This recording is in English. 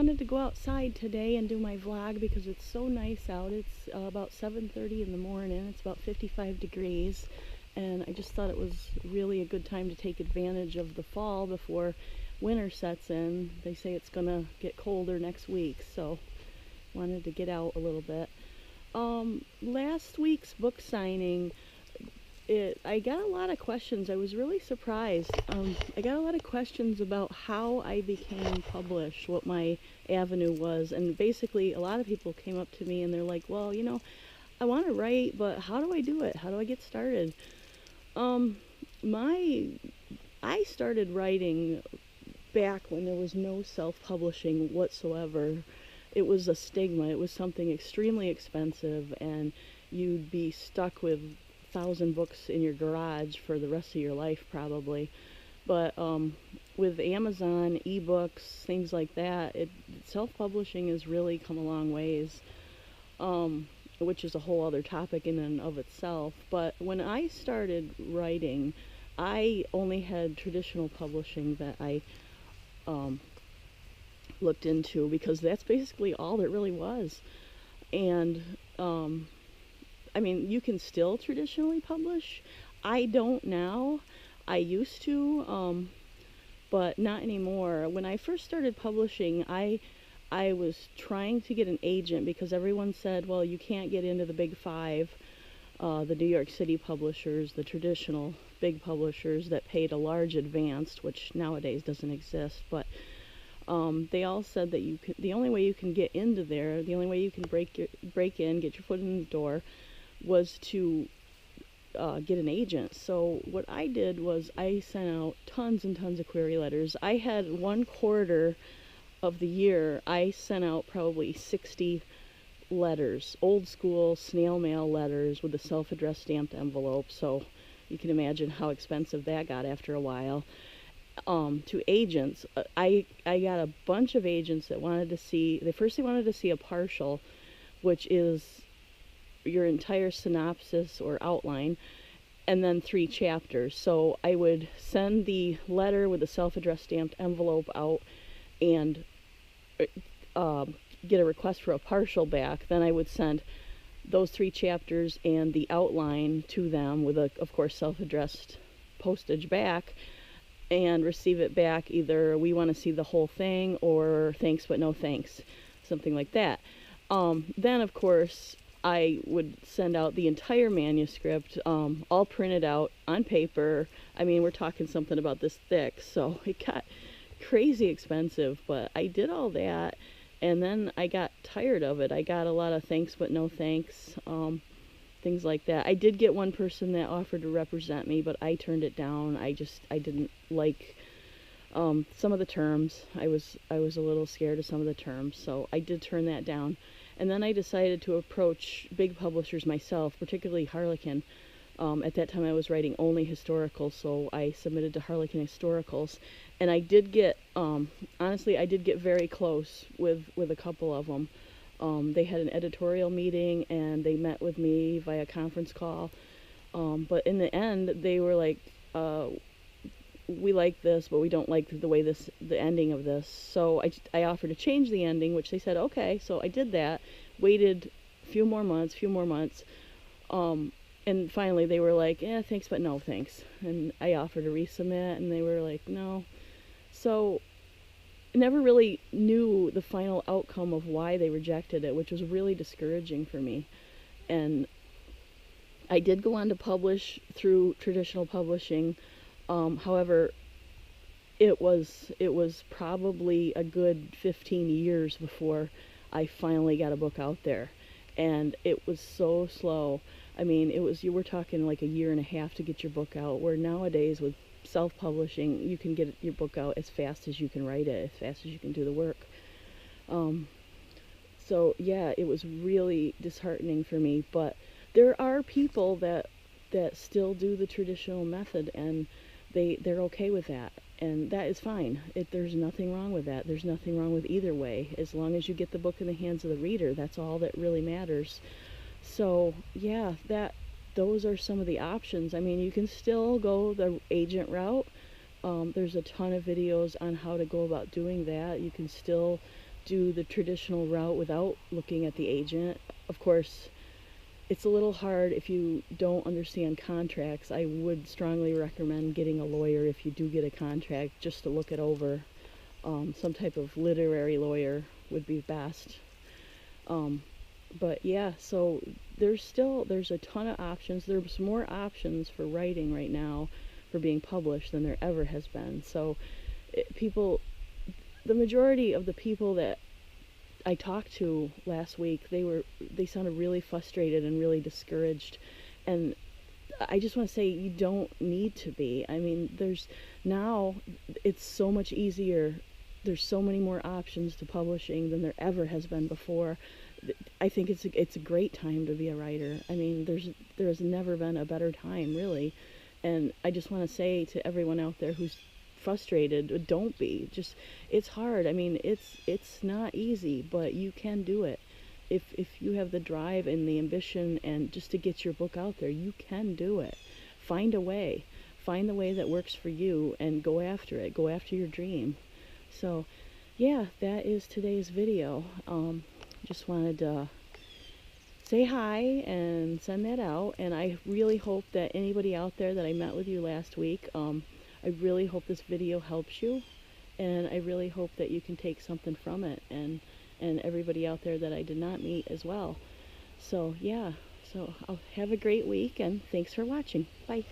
wanted to go outside today and do my vlog because it's so nice out. It's about 7:30 in the morning. It's about 55 degrees, and I just thought it was really a good time to take advantage of the fall before winter sets in. They say it's gonna get colder next week, so wanted to get out a little bit. Last week's book signing, I got a lot of questions. I was really surprised. I got a lot of questions about how I became published, what my avenue was, and basically a lot of people came up to me and they're like, well, you know, I want to write, but how do I do it? How do I get started? I started writing back when there was no self-publishing whatsoever. It was a stigma. It was something extremely expensive, and you'd be stuck with 1,000 books in your garage for the rest of your life probably. But with Amazon, ebooks, things like that, self-publishing has really come a long ways, which is a whole other topic in and of itself. But when I started writing, I only had traditional publishing that I looked into, because that's basically all there really was. And I mean, you can still traditionally publish. I don't now. I used to, but not anymore. When I first started publishing, I was trying to get an agent because everyone said, well, you can't get into the big five, the New York City publishers, the traditional big publishers that paid a large advance, which nowadays doesn't exist. But they all said that the only way you can get into there, the only way you can break in, get your foot in the door, was to get an agent. So what I did was I sent out tons and tons of query letters. I had 1/4 of the year, I sent out probably 60 letters, old school snail mail letters with a self-addressed stamped envelope. So you can imagine how expensive that got after a while. To agents, I got a bunch of agents that wanted to see, they wanted to see a partial, which is your entire synopsis or outline, and then 3 chapters. So I would send the letter with the self-addressed stamped envelope out and get a request for a partial back. Then I would send those 3 chapters and the outline to them with a, of course, self-addressed postage back, and receive it back either we want to see the whole thing or thanks but no thanks, something like that. Then of course I would send out the entire manuscript, all printed out on paper. I mean, we're talking something about this thick, so it got crazy expensive, but I did all that, and then I got tired of it. I got a lot of thanks but no thanks, things like that. I did get one person that offered to represent me, but I turned it down. I didn't like some of the terms. I was a little scared of some of the terms, so I did turn that down. And then I decided to approach big publishers myself, particularly Harlequin. At that time I was writing only historical, so I submitted to Harlequin Historicals, and I did get, honestly, I did get very close with a couple of them. They had an editorial meeting and they met with me via conference call, but in the end they were like, we like this, but we don't like the way the ending of this. So I offered to change the ending, which they said okay. So I did that, waited a few more months, and finally they were like, yeah, thanks but no thanks. And I offered to resubmit and they were like, no. So I never really knew the final outcome of why they rejected it, which was really discouraging for me. And I did go on to publish through traditional publishing. However, it was probably a good 15 years before I finally got a book out there, and it was so slow. I mean, you were talking like a year and a half to get your book out, where nowadays with self-publishing you can get your book out as fast as you can write it, as fast as you can do the work. So yeah, it was really disheartening for me, but there are people that still do the traditional method, and they're okay with that, and that is fine. There's nothing wrong with that. There's nothing wrong with either way, as long as you get the book in the hands of the reader. That's all that really matters. So yeah, those are some of the options. I mean, you can still go the agent route. There's a ton of videos on how to go about doing that. You can still do the traditional route without looking at the agent. Of course, it's a little hard if you don't understand contracts. I would strongly recommend getting a lawyer if you do get a contract, just to look it over. Some type of literary lawyer would be best. But yeah, so there's a ton of options. There's more options for writing right now for being published than there ever has been. So the majority of the people that I talked to last week, they sounded really frustrated and really discouraged. And I just want to say, you don't need to be. I mean, it's so much easier. There's so many more options to publishing than there ever has been before. I think it's a great time to be a writer. I mean, there's never been a better time, really. And I just want to say to everyone out there who's frustrated, don't be. It's hard. I mean, it's not easy, but you can do it. If you have the drive and the ambition and just to get your book out there, you can do it. Find a way. Find the way that works for you and go after it. Go after your dream. So, yeah, that is today's video. Just wanted to say hi and send that out, and I really hope that anybody out there that I met with you last week, I really hope this video helps you, and I really hope that you can take something from it, and everybody out there that I did not meet as well. So yeah, so I'll have a great week, and thanks for watching. Bye.